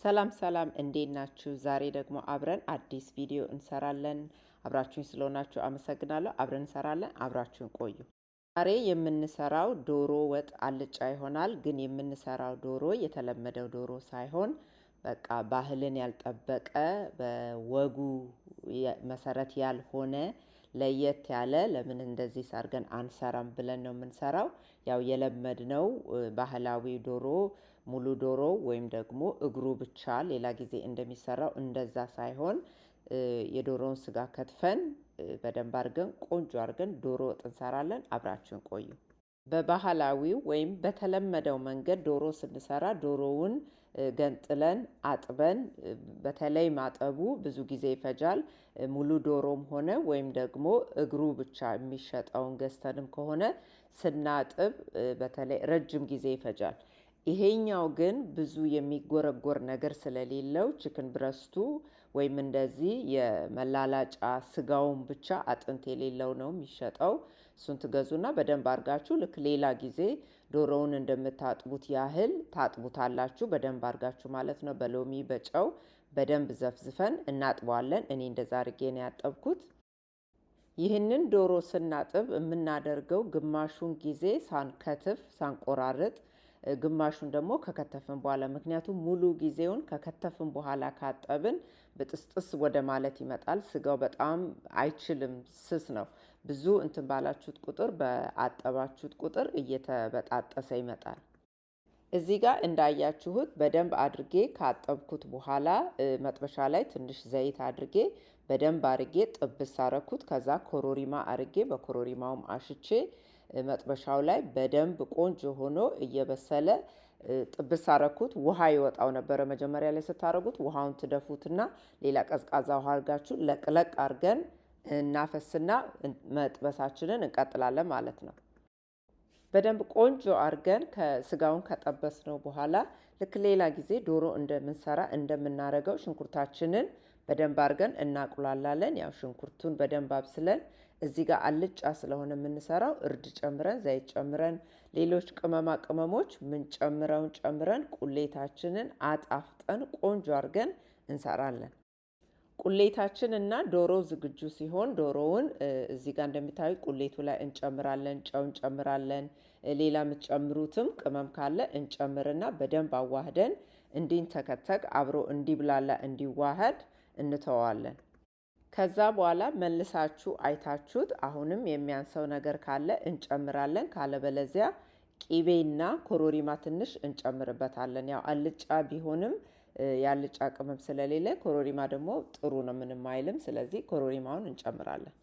ሰላም ሰላም እንዴት ናችሁ? ዛሬ ደግሞ አብረን አዲስ ቪዲዮ እንሰራለን። አብራችሁኝ ስለሆናችሁ አመሰግናለሁ። አብረን እንሰራለን። አብራችሁን ቆዩ። ዛሬ የምንሰራው ዶሮ ወጥ አልጫ ይሆናል። ግን የምንሰራው ዶሮ የተለመደው ዶሮ ሳይሆን በቃ ባህልን ያልጠበቀ በወጉ መሰረት ያልሆነ ለየት ያለ ለምን እንደዚህ ሰርገን አንሰራም ብለን ነው የምንሰራው። ያው የለመድነው ባህላዊ ዶሮ ሙሉ ዶሮ ወይም ደግሞ እግሩ ብቻ ሌላ ጊዜ እንደሚሰራው እንደዛ ሳይሆን የዶሮውን ስጋ ከትፈን በደንብ አድርገን ቆንጆ አድርገን ዶሮ ወጥ እንሰራለን። አብራችሁን ቆዩ። በባህላዊው ወይም በተለመደው መንገድ ዶሮ ስንሰራ ዶሮውን ገንጥለን አጥበን በተለይ ማጠቡ ብዙ ጊዜ ይፈጃል። ሙሉ ዶሮም ሆነ ወይም ደግሞ እግሩ ብቻ የሚሸጠውን ገዝተንም ከሆነ ስናጥብ በተለይ ረጅም ጊዜ ይፈጃል። ይሄኛው ግን ብዙ የሚጎረጎር ነገር ስለሌለው ቺክን ብረስቱ ወይም እንደዚህ የመላላጫ ስጋውን ብቻ አጥንት የሌለው ነው የሚሸጠው። እሱን ትገዙና በደንብ አድርጋችሁ ልክ ሌላ ጊዜ ዶሮውን እንደምታጥቡት ያህል ታጥቡታላችሁ። በደንብ አድርጋችሁ ማለት ነው። በሎሚ በጨው በደንብ ዘፍዝፈን እናጥበዋለን። እኔ እንደዛ አድርጌ ነው ያጠብኩት። ይህንን ዶሮ ስናጥብ የምናደርገው ግማሹን ጊዜ ሳንከትፍ ሳንቆራርጥ፣ ግማሹን ደግሞ ከከተፍን በኋላ። ምክንያቱም ሙሉ ጊዜውን ከከተፍን በኋላ ካጠብን ብጥስጥስ ወደ ማለት ይመጣል። ስጋው በጣም አይችልም፣ ስስ ነው። ብዙ እንትን ባላችሁት ቁጥር በአጠባችሁት ቁጥር እየተበጣጠሰ ይመጣል። እዚህ ጋር እንዳያችሁት በደንብ አድርጌ ካጠብኩት በኋላ መጥበሻ ላይ ትንሽ ዘይት አድርጌ በደንብ አድርጌ ጥብስ አረኩት። ከዛ ኮሮሪማ አድርጌ በኮሮሪማውም አሽቼ መጥበሻው ላይ በደንብ ቆንጆ ሆኖ እየበሰለ ጥብስ አረኩት። ውሃ ይወጣው ነበረ መጀመሪያ ላይ ስታረጉት። ውሃውን ትደፉትና ሌላ ቀዝቃዛ ውሃ አድርጋችሁ ለቅለቅ አድርገን እናፈስና መጥበሳችንን እንቀጥላለን ማለት ነው። በደንብ ቆንጆ አድርገን ከስጋውን ከጠበስነው በኋላ ልክ ሌላ ጊዜ ዶሮ እንደምንሰራ እንደምናረገው ሽንኩርታችንን በደንብ አድርገን እናቁላላለን። ያው ሽንኩርቱን በደንብ አብስለን እዚህ ጋር አልጫ ስለሆነ የምንሰራው እርድ ጨምረን ዘይት ጨምረን ሌሎች ቅመማ ቅመሞች ምን ጨምረን ቁሌታችንን አጣፍጠን ቆንጆ አድርገን እንሰራለን። ቁሌታችን እና ዶሮ ዝግጁ ሲሆን ዶሮውን እዚህ ጋር እንደምታዩ ቁሌቱ ላይ እንጨምራለን፣ ጨው እንጨምራለን። ሌላ የምትጨምሩትም ቅመም ካለ እንጨምርና በደንብ አዋህደን እንዲንተከተክ አብሮ እንዲብላላ እንዲዋሃድ እንተዋለን። ከዛ በኋላ መልሳችሁ አይታችሁት አሁንም የሚያንሰው ነገር ካለ እንጨምራለን። ካለበለዚያ ቂቤና ኮሮሪማ ትንሽ እንጨምርበታለን። ያው አልጫ ቢሆንም የአልጫ ቅመም ስለሌለ ኮሮሪማ ደግሞ ጥሩ ነው፣ ምንም አይልም። ስለዚህ ኮሮሪማውን እንጨምራለን።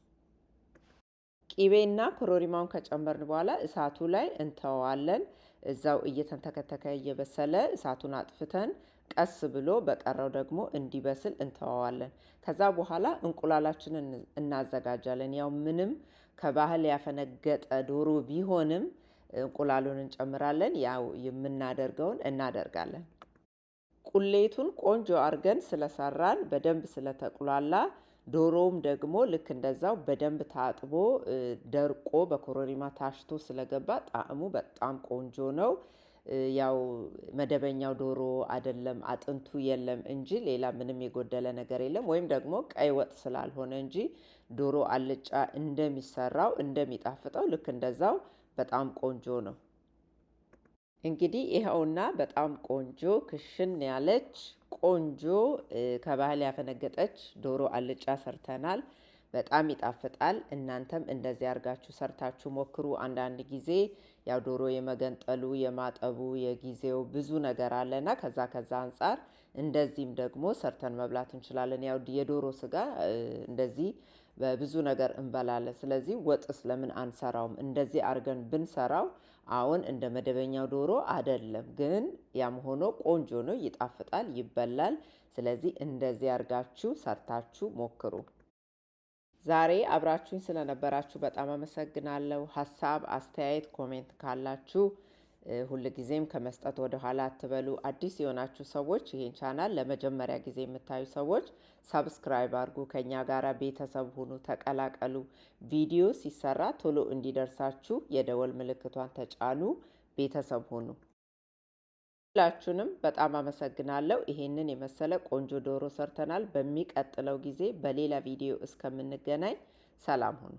ቂቤና ኮሮሪማውን ከጨመርን በኋላ እሳቱ ላይ እንተዋለን። እዛው እየተንተከተከ እየበሰለ እሳቱን አጥፍተን ቀስ ብሎ በቀረው ደግሞ እንዲበስል እንተዋዋለን። ከዛ በኋላ እንቁላላችንን እናዘጋጃለን። ያው ምንም ከባህል ያፈነገጠ ዶሮ ቢሆንም እንቁላሉን እንጨምራለን። ያው የምናደርገውን እናደርጋለን። ቁሌቱን ቆንጆ አድርገን ስለሰራን በደንብ ስለተቁላላ ዶሮውም ደግሞ ልክ እንደዛው በደንብ ታጥቦ ደርቆ በኮረሪማ ታሽቶ ስለገባ ጣዕሙ በጣም ቆንጆ ነው። ያው መደበኛው ዶሮ አይደለም፣ አጥንቱ የለም እንጂ ሌላ ምንም የጎደለ ነገር የለም። ወይም ደግሞ ቀይ ወጥ ስላልሆነ እንጂ ዶሮ አልጫ እንደሚሰራው እንደሚጣፍጠው ልክ እንደዛው በጣም ቆንጆ ነው። እንግዲህ ይኸውና በጣም ቆንጆ ክሽን ያለች ቆንጆ ከባህል ያፈነገጠች ዶሮ አልጫ ሰርተናል። በጣም ይጣፍጣል። እናንተም እንደዚህ አድርጋችሁ ሰርታችሁ ሞክሩ። አንዳንድ ጊዜ ያው ዶሮ የመገንጠሉ የማጠቡ የጊዜው ብዙ ነገር አለና ከዛ አንጻር እንደዚህም ደግሞ ሰርተን መብላት እንችላለን። ያው የዶሮ ስጋ እንደዚህ በብዙ ነገር እንበላለን። ስለዚህ ወጥስ ለምን አንሰራውም? እንደዚህ አድርገን ብንሰራው አሁን እንደ መደበኛው ዶሮ አይደለም፣ ግን ያም ሆኖ ቆንጆ ነው፣ ይጣፍጣል፣ ይበላል። ስለዚህ እንደዚህ አድርጋችሁ ሰርታችሁ ሞክሩ። ዛሬ አብራችሁኝ ስለነበራችሁ በጣም አመሰግናለሁ። ሀሳብ፣ አስተያየት፣ ኮሜንት ካላችሁ ሁልጊዜም ከመስጠት ወደ ኋላ አትበሉ። አዲስ የሆናችሁ ሰዎች ይሄን ቻናል ለመጀመሪያ ጊዜ የምታዩ ሰዎች ሰብስክራይብ አድርጉ፣ ከኛ ጋራ ቤተሰብ ሁኑ፣ ተቀላቀሉ። ቪዲዮ ሲሰራ ቶሎ እንዲደርሳችሁ የደወል ምልክቷን ተጫኑ፣ ቤተሰብ ሁኑ። ሁላችሁንም በጣም አመሰግናለሁ። ይሄንን የመሰለ ቆንጆ ዶሮ ሰርተናል። በሚቀጥለው ጊዜ በሌላ ቪዲዮ እስከምንገናኝ ሰላም ሁኑ።